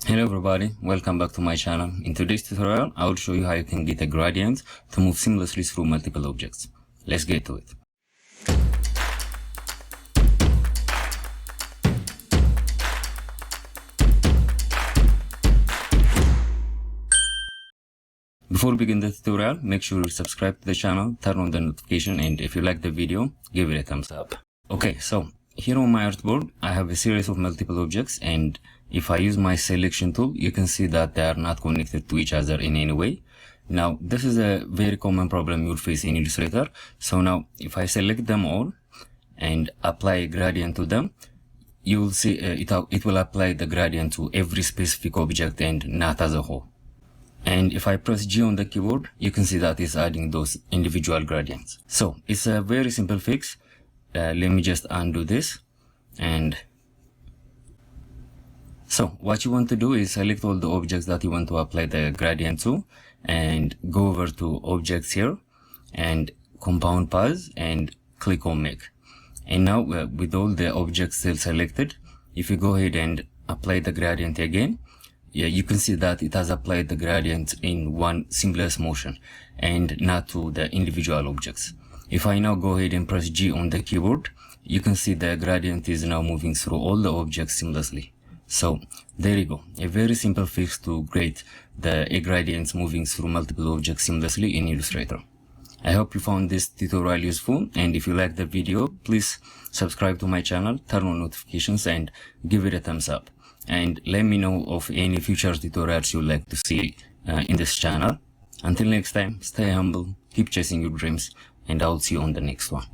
Hello everybody, welcome back to my channel. In today's tutorial, I will show you how you can get a gradient to move seamlessly through multiple objects. Let's get to it. Before we begin the tutorial, make sure you subscribe to the channel, turn on the notification, and if you like the video, give it a thumbs up. Okay, so here on my artboard, I have a series of multiple objects, and if I use my selection tool, you can see that they are not connected to each other in any way. Now, this is a very common problem you'll face in Illustrator. So now, if I select them all and apply a gradient to them, you will see it will apply the gradient to every specific object and not as a whole. And if I press G on the keyboard, you can see that it's adding those individual gradients. So it's a very simple fix. Let me just undo this. And so what you want to do is select all the objects that you want to apply the gradient to and go over to objects here and compound paths and click on make. And now with all the objects still selected, if you go ahead and apply the gradient again, you can see that it has applied the gradient in one seamless motion and not to the individual objects. If I now go ahead and press G on the keyboard, you can see the gradient is now moving through all the objects seamlessly. So there you go, a very simple fix to create the gradients moving through multiple objects seamlessly in Illustrator. I hope you found this tutorial useful, and if you liked the video, please subscribe to my channel, turn on notifications, and give it a thumbs up. And let me know of any future tutorials you'd like to see in this channel. Until next time, stay humble, keep chasing your dreams, and I'll see you on the next one.